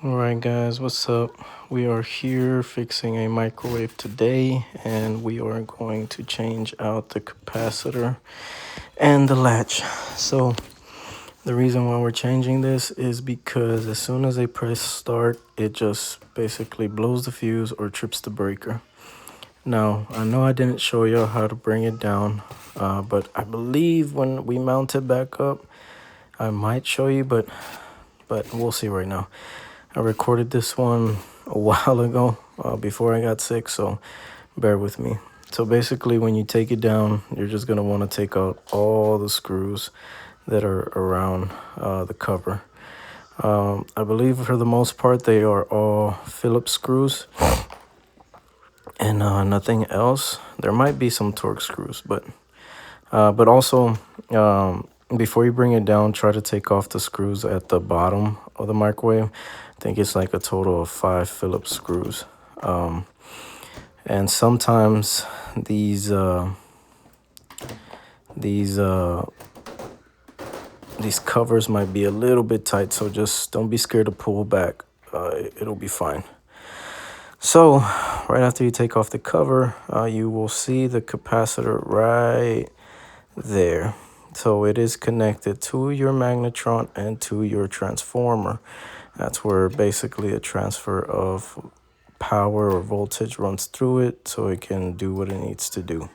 Alright guys, what's up? We are here fixing a microwave today, and we are going to change out the capacitor and the latch. So the reason why we're changing this is because as soon as I press start, it just basically blows the fuse or trips the breaker. Now, I know I didn't show you how to bring it down, but I believe when we mount it back up, I might show you, but we'll see right now. I recorded this one a while ago before I got sick, so bear with me. So basically, when you take it down, you're just going to want to take out all the screws that are around the cover. I believe for the most part, they are all Phillips screws and nothing else. There might be some Torx screws, but also before you bring it down, try to take off the screws at the bottom of the microwave. I think it's like a total of 5 Phillips screws. And sometimes these covers might be a little bit tight, so just don't be scared to pull back. It'll be fine. So right after you take off the cover, you will see the capacitor right there. So it is connected to your magnetron and to your transformer. That's where basically a transfer of power or voltage runs through it so it can do what it needs to do.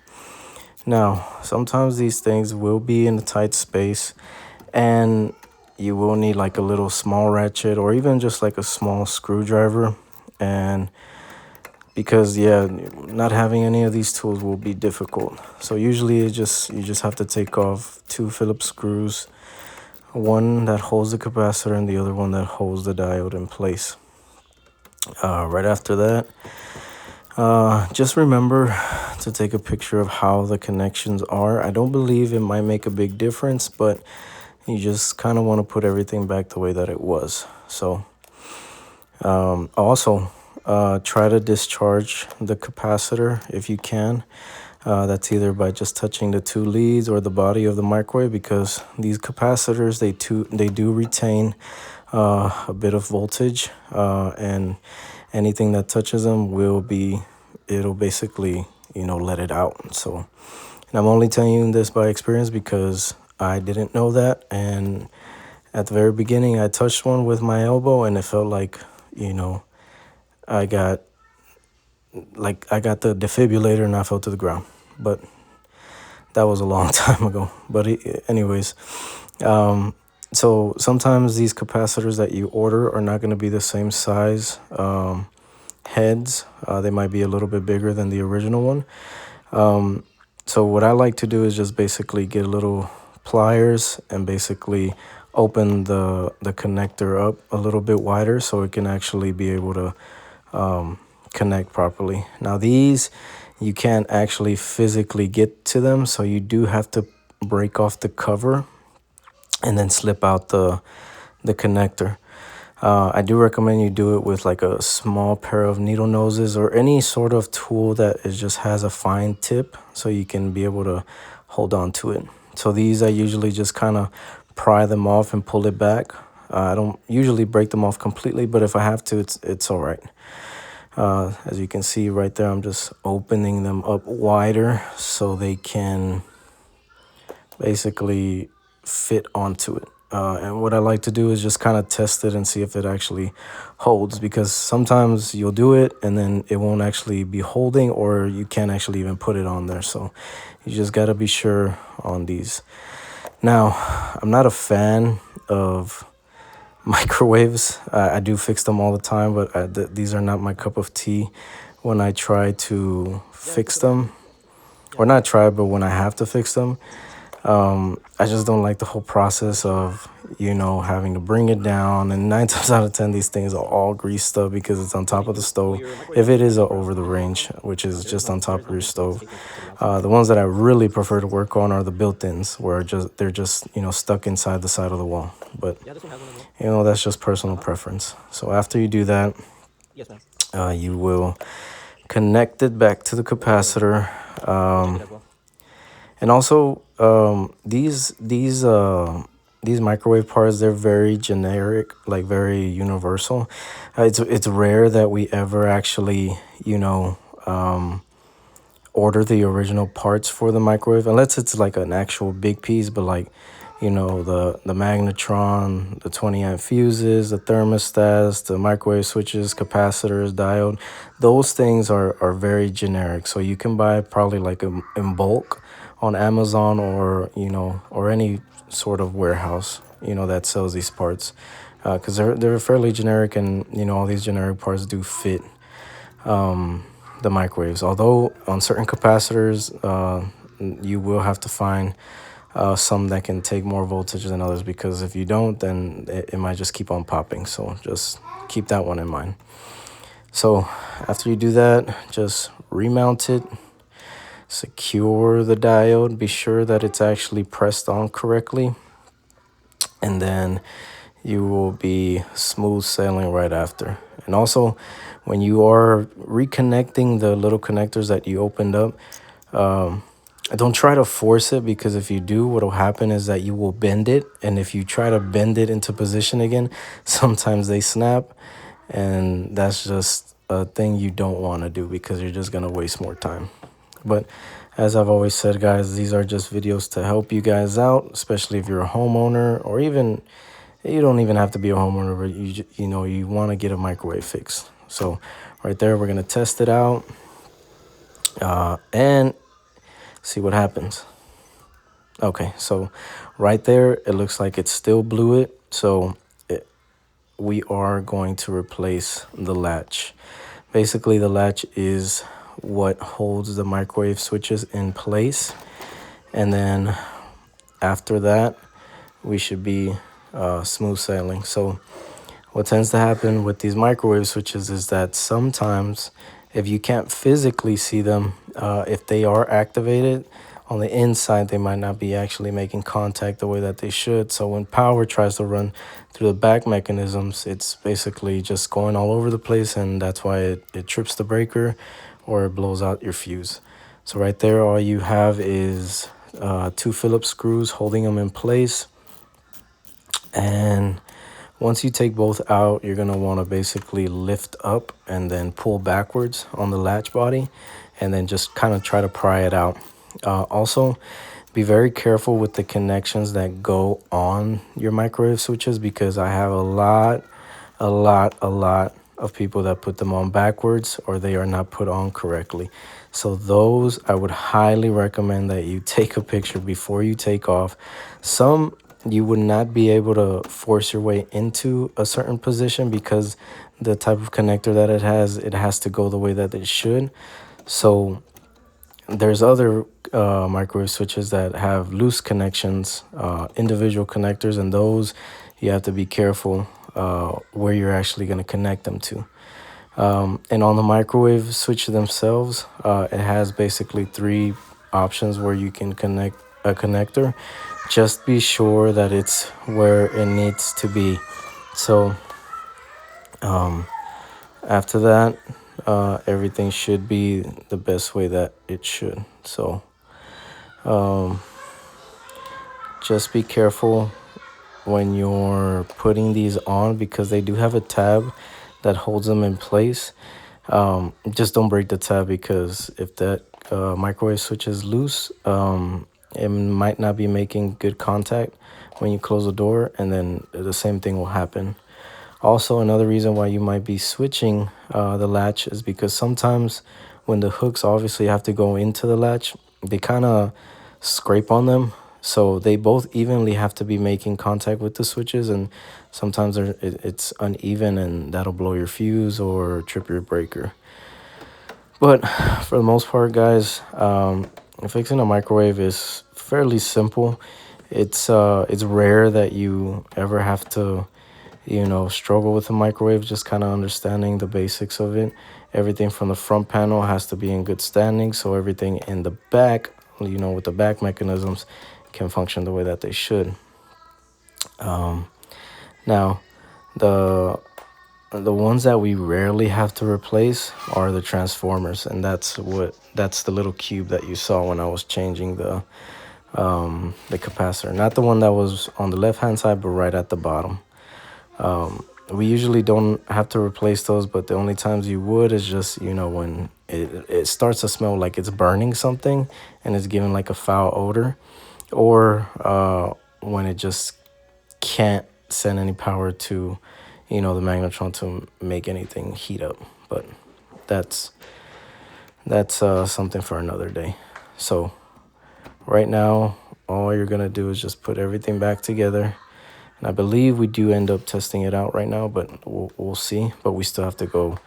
Now, sometimes these things will be in a tight space and you will need like a little small ratchet or even just like a small screwdriver. And because not having any of these tools will be difficult. So usually you just have to take off 2 Phillips screws, one that holds the capacitor and the other one that holds the diode in place. Right after that, just remember to take a picture of how the connections are. I don't believe it might make a big difference, but you just kind of want to put everything back the way that it was. So also try to discharge the capacitor if you can. That's either by just touching the 2 leads or the body of the microwave, because these capacitors, they do retain a bit of voltage, and anything that touches them it'll basically let it out. So, and I'm only telling you this by experience because I didn't know that, and at the very beginning I touched one with my elbow and it felt like I got the defibrillator and I fell to the ground, but that was a long time ago. But anyways, so sometimes these capacitors that you order are not going to be the same size heads. They might be a little bit bigger than the original one. So what I like to do is just basically get a little pliers and basically open the connector up a little bit wider so it can actually be able to connect properly. Now these, you can't actually physically get to them, so you do have to break off the cover and then slip out the connector. I do recommend you do it with like a small pair of needle noses or any sort of tool that just has a fine tip so you can be able to hold on to it. So these, I usually just kind of pry them off and pull it back. I don't usually break them off completely, but if I have to, it's all right. As you can see right there, I'm just opening them up wider so they can basically fit onto it. And what I like to do is just kind of test it and see if it actually holds, because sometimes you'll do it and then it won't actually be holding, or you can't actually even put it on there. So you just got to be sure on these. Now, I'm not a fan of microwaves. I do fix them all the time, but these are not my cup of tea when I try to fix them. Or not try, but when I have to fix them. I just don't like the whole process of, having to bring it down. And 9 times out of 10, these things are all greased up because it's on top of the stove. If it is over the range, which is just on top of your stove. The ones that I really prefer to work on are the built-ins, where they're just stuck inside the side of the wall. But, that's just personal preference. So after you do that, you will connect it back to the capacitor. And also, these these microwave parts, they're very generic, like very universal. It's rare that we ever actually, order the original parts for the microwave, unless it's like an actual big piece. But like, the magnetron, the 20 amp fuses, the thermostats, the microwave switches, capacitors, diode, those things are very generic. So you can buy probably like in bulk on Amazon, or or any sort of warehouse that sells these parts, because they're fairly generic. And all these generic parts do fit the microwaves. Although on certain capacitors, you will have to find some that can take more voltage than others, because if you don't, then it might just keep on popping. So just keep that one in mind. So after you do that, just remount it, secure the diode, be sure that it's actually pressed on correctly, and then you will be smooth sailing right after. And also, when you are reconnecting the little connectors that you opened up, don't try to force it, because if you do, what will happen is that you will bend it. And if you try to bend it into position again, sometimes they snap. And that's just a thing you don't want to do, because you're just going to waste more time. But as I've always said, guys, these are just videos to help you guys out, especially if you're a homeowner, or even you don't even have to be a homeowner, but you want to get a microwave fixed. So right there, we're going to test it out and see what happens. Okay, so right there, it looks like it still blew it. So we are going to replace the latch. Basically, the latch is what holds the microwave switches in place. And then after that, we should be smooth sailing. So what tends to happen with these microwave switches is that sometimes, if you can't physically see them, if they are activated on the inside, they might not be actually making contact the way that they should. So when power tries to run through the back mechanisms, it's basically just going all over the place, and that's why it trips the breaker or it blows out your fuse. So right there, all you have is 2 Phillips screws holding them in place. And once you take both out, you're going to want to basically lift up and then pull backwards on the latch body, and then just kind of try to pry it out. Also, be very careful with the connections that go on your microwave switches, because I have a lot of people that put them on backwards, or they are not put on correctly. So those, I would highly recommend that you take a picture before you take off. Some you would not be able to force your way into a certain position, because the type of connector that it has to go the way that it should. So there's other microwave switches that have loose connections, individual connectors, and those you have to be careful where you're actually going to connect them to. And on the microwave switch themselves, it has basically 3 options where you can connect a connector. Just be sure that it's where it needs to be. So after that, everything should be the best way that it should. So just be careful when you're putting these on, because they do have a tab that holds them in place. Just don't break the tab, because if that microwave switch is loose, it might not be making good contact when you close the door, and then the same thing will happen. Also, another reason why you might be switching the latch is because sometimes when the hooks obviously have to go into the latch, they kind of scrape on them. So they both evenly have to be making contact with the switches, and sometimes it's uneven, and that'll blow your fuse or trip your breaker. But for the most part, guys, fixing a microwave is fairly simple. It's rare that you ever have to, struggle with a microwave, just kind of understanding the basics of it. Everything from the front panel has to be in good standing, so everything in the back, with the back mechanisms, can function the way that they should. Now, the ones that we rarely have to replace are the transformers, and that's the little cube that you saw when I was changing the the capacitor, not the one that was on the left hand side, but right at the bottom. We usually don't have to replace those, but the only times you would is just, you know, when it starts to smell like it's burning something and it's giving like a foul odor, or when it just can't send any power to, you know, the magnetron to make anything heat up. But that's something for another day. So right now, all you're gonna do is just put everything back together. And I believe we do end up testing it out right now, but we'll see. But we still have to go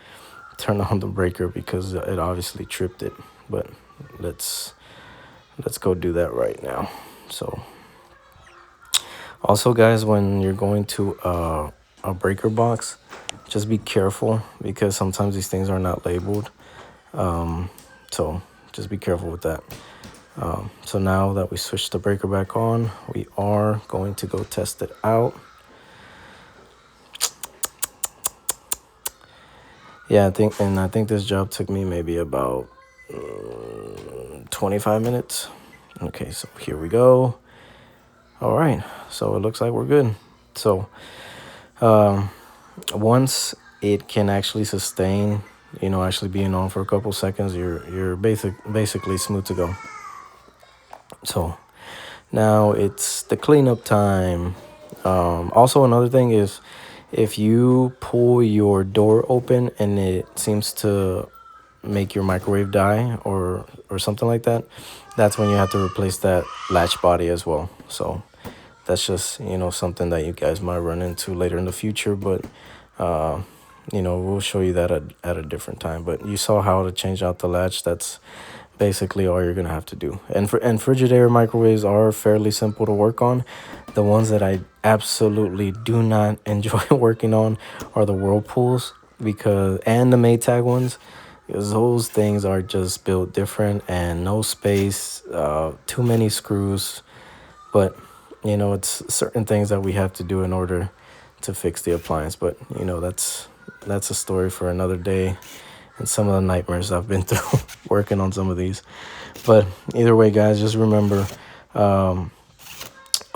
turn on the breaker because it obviously tripped it. But let's go do that right now. So also, guys, when you're going to a breaker box, just be careful because sometimes these things are not labeled. So just be careful with that. So now that we switched the breaker back on, we are going to go test it out. Yeah, I think this job took me maybe about 25 minutes. Okay, so here we go. All right, so it looks like we're good. So once it can actually sustain, you know, actually being on for a couple seconds, you're basically smooth to go. So now it's the cleanup time. Also, another thing is if you pull your door open and it seems to make your microwave die or something like that, that's when you have to replace that latch body as well. So that's just, you know, something that you guys might run into later in the future. But, you know, we'll show you that at a different time. But you saw how to change out the latch. That's basically all you're gonna have to do. And Frigidaire microwaves are fairly simple to work on. The ones that I absolutely do not enjoy working on are the Whirlpools and the Maytag ones, because those things are just built different and no space, too many screws. But you know, it's certain things that we have to do in order to fix the appliance. But you know, that's a story for another day. And some of the nightmares I've been through working on some of these. But either way, guys, just remember,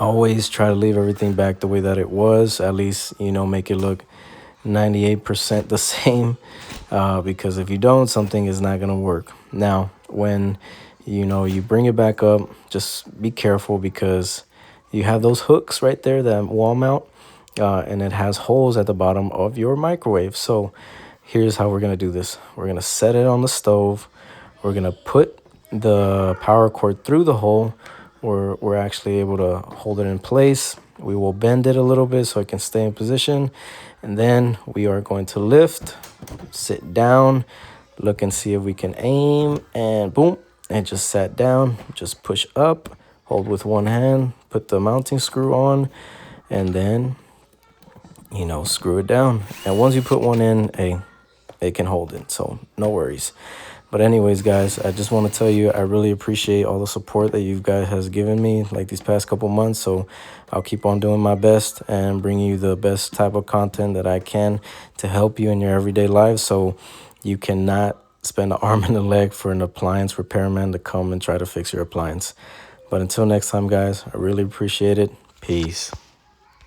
always try to leave everything back the way that it was. At least, you know, make it look 98% the same. Because if you don't, something is not going to work. Now, when, you know, you bring it back up, just be careful because you have those hooks right there, that wall mount, and it has holes at the bottom of your microwave. So here's how we're going to do this. We're going to set it on the stove. We're going to put the power cord through the hole where we're actually able to hold it in place. We will bend it a little bit so it can stay in position. And then we are going to lift, sit down, look and see if we can aim, and boom, it just sat down. Just push up, hold with one hand, put the mounting screw on, and then, you know, screw it down. And once you put one in, it can hold it, so no worries. But anyways, guys, I just want to tell you I really appreciate all the support that you guys has given me like these past couple months. So I'll keep on doing my best and bringing you the best type of content that I can to help you in your everyday life. So you cannot spend an arm and a leg for an appliance repairman to come and try to fix your appliance. But until next time, guys, I really appreciate it. Peace.